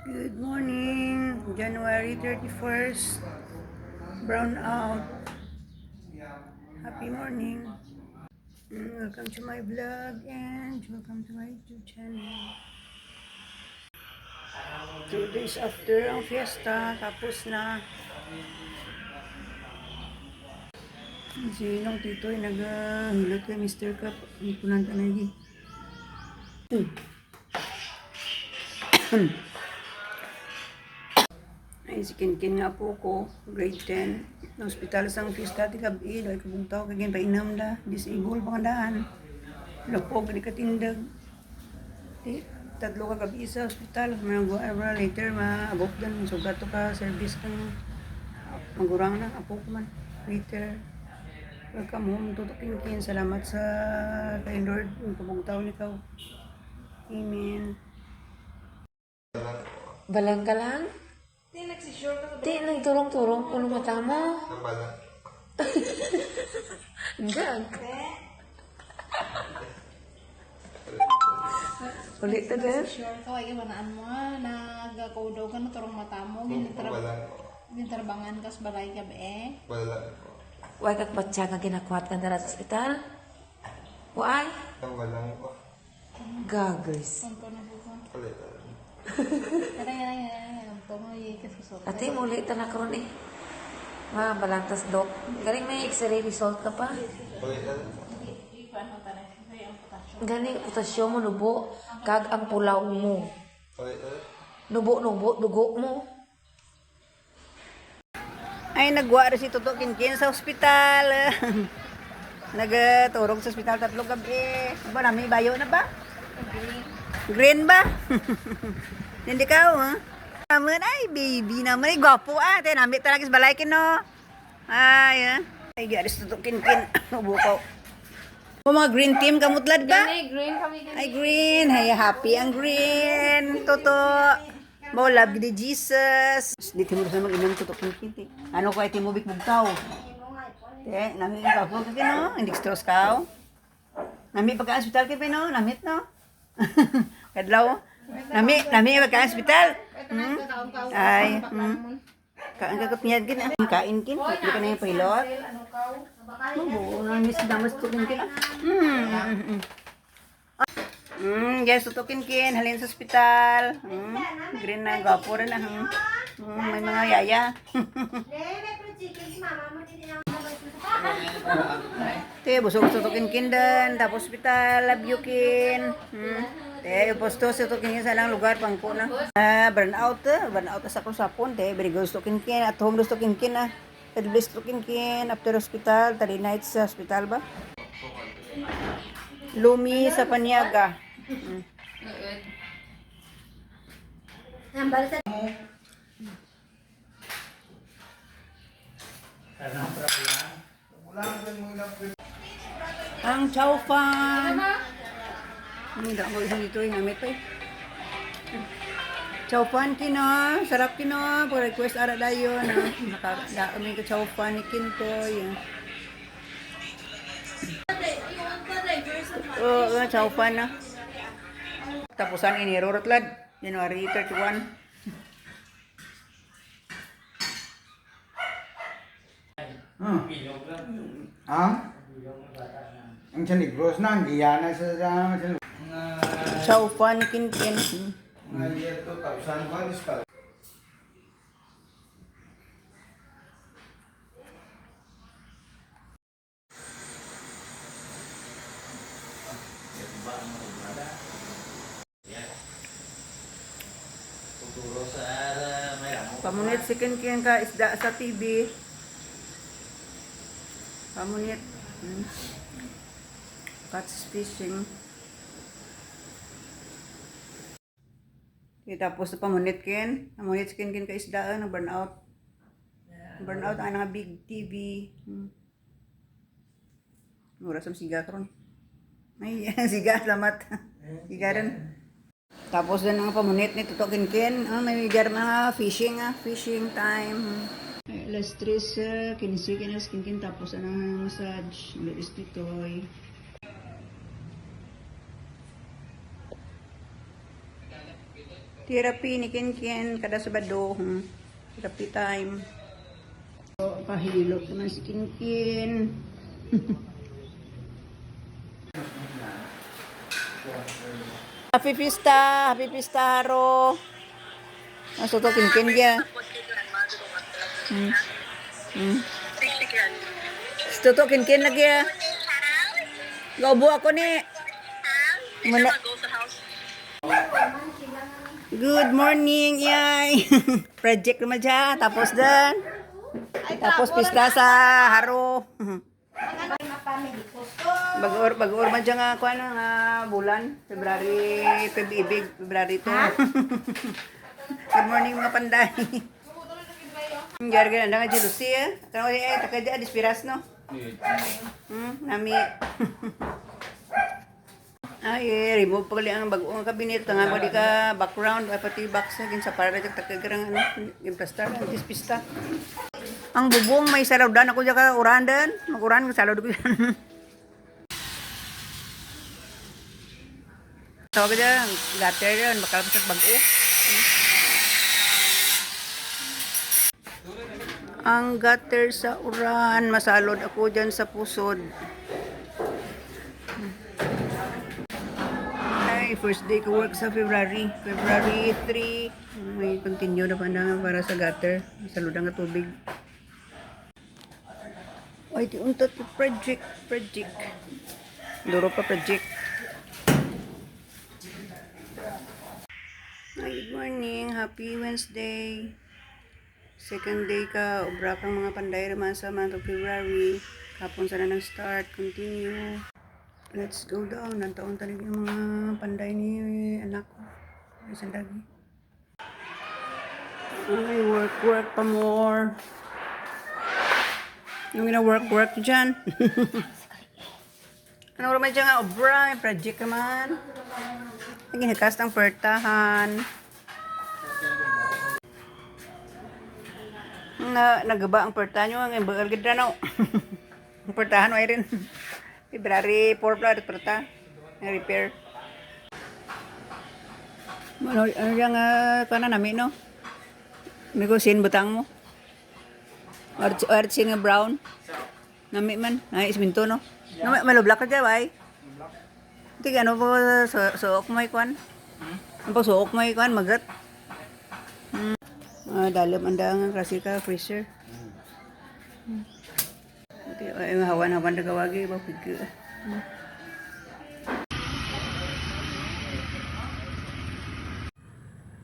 Good morning, January 31st, brown out. Happy morning. Welcome to my vlog and welcome to my YouTube channel. 2 days after ang fiesta, tapos na. Sinong tito ay naghilot kay Mr. Cup. Hindi ko nanta na lagi. Ay, si Kinkin nga po ko, grade 10. Na hospital sa fiesta, tigabi, dahil kabungtaw, kagin painam da, disable pangandaan. Lapog, di katindag. Tatlo ka gabi sa hospital, may nag-whatever, later maabot dan, sugat to ka, service kang magurang na, apo ko man, later. Welcome home, Toto Kinkin, salamat sa kay Lord, yung kabungtaw ni Kaw. Amen. Balang ka lang? Di, nagturong-turong puno mata mo. Gag. Ulit na din? Sure ka, ay iwanaan mo nagkaudaw ka na turong mata mo, gintarbangan ka sa balay ka ba eh? Huwag kag batya ka ginakwat ka na sa ospital? Huwag? Gagers. Punto na bukan. Yan. Tumoy ka sa sopa. Ate, muli ta na karon eh. Mga balantas dok. Galing may x-ray result ka pa. Galing potasyon mo, nubo. Kag ang pulaw mo. Nubo, dugo mo. Ay, nagwa si Toto Kinkin sa ospital. Nagturog sa ospital 3 gabi. Ba, nami bayo na ba? Green ba? Hindi ka, ha? Naman, ay, baby naman. Ay, gwapo, Tayo, nami talaga sa balay kino. Ay, Ay, garis Toto Kinkin. Bukaw. O mga green team, kamutlad ba? Green kami Ay, green. Ay, happy ang green. Toto. Mo, love ni Jesus. Di timur sa mag-inang Toto Kinkin. Ano ko ay timubik bugtaw? Nami ka po ka no? Hindi stress ka. Nami pagka-hospital ka no? Namit no? Kadlaw. Nami pagka-hospital. Ay, kain ka kapnyad kin. Kain kin. Hindi ka na yung pilot. Mabuo na miss damas tukin kin. Guys, tutukin kin. Halin sa hospital. Green na, gapo rin na. May mga yaya. Te, busog tutukin kin din. Tapos hospital, love you kin. Te, posto sa tutukin kin sa lang lugar, pangko na. Burnout sa kusapon. Te, very good tutukin kin. At home tutukin kin na. At least tutukin kin. After hospital, 3 nights sa hospital ba? Lumi sa Paniaga. Ang chow fan. Hindi ako dito yung namit pa eh. Chow fan kino, sarap kino. Pag request ara dayo na nakadami ka chow fan ni Kintoy. Chow fan na. Tapusan ini Rorotlad, January 31. Ang Negros na, ang Guyana sa Chow fan ni Kinkin. mga year 2001 is ka. Pamunit si Kinkin ka isda sa TV. Pamunit. Catch fishing. Tapos pamunit kin. Pamunit si Kinkin ka isda na burnout. Burnout ang nga big TV. Mura sa siga karon. Ay, siga, salamat. Siga rin. Tapos din ang pamunit ni Toto Kinkin. May mga fishing time. Alas 3, kinisi kinas Kinkin. Tapos ang massage. Alas titoy. Therapy ni Ken kada Sabado. Therapy time. So, kahilot naman si Ken. Happy Pista! Happy Pista, Haro! Mas ito, Ken kya. Ito, Ken lagi ah. Gaubo ako ni. Muna. Good morning, yay! Project naman dyan. Tapos dan. Tapos pista sa Haro. Bagoor man dyan nga kuha nga bulan. February 2. Good morning mga panday. Gari na nga jealousy eh. Kano takadya dispiras no? Nami. Ay, remove pa gali ang bagong kabinet nga mo di ka background ay pati box sa para jud takagarang yung plaster ang pista. Ang bubong may salawdan ako diya ka urandan, maguran ko salawd ko yan. Tawag diyan, gutter yun, bakal sa bago. Ang gutter sa uran, masalod ako diyan sa pusod. First day ko work sa February 3. May continue na pandangan para sa gutter. Salud nga tubig. Ay, di untot yung project. Duro pa project. Good morning. Happy Wednesday. Second day ka. Obra kang mga panday naman sa month of February. Kapon sana ng start. Continue. Let's go down. Nantaon tanig yung mga panday ni anak ko. Isang lagi. Ay, work pa more. Yung work dyan. Ano naman dyan nga, obra, project naman. Ginakas ng pertahan. Nagaba ang pertahan nyo, ang bagal ganda no. Ang pertahan ay rin. February 4 pala, perta. Repair. Ano dyan nga, kaya namin no? May kusin butang mo. Artsin nga brown. Nami man. Ay, isminto, no? Malublak ka dyan, bay. Hindi, ano po, suok mo ikuan? Ano po, suok mo ikuan, magat? Dalam anda nga kasi ka, freezer. Ay, hawan-hawan na gawagi, ba, pigil.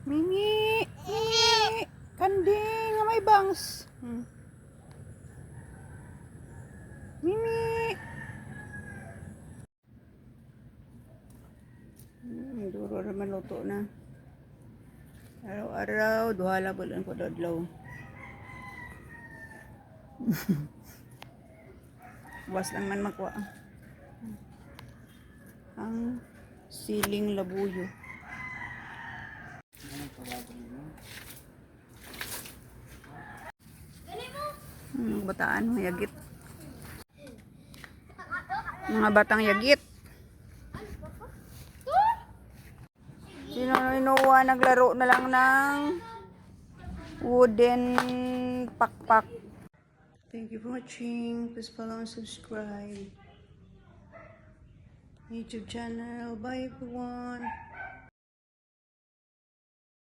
Mimi! Kanding, may bangs. Mimi! Duro naman luto na. Araw-araw, duhala bulan ko dadlaw. Was lang man makuha. Ang siling labuyo. Bataan, yagit. Mga batang yagit. Sino inuwa naglaro na lang ng wooden pakpak. Thank you for watching. Please follow and subscribe. YouTube channel. Bye everyone.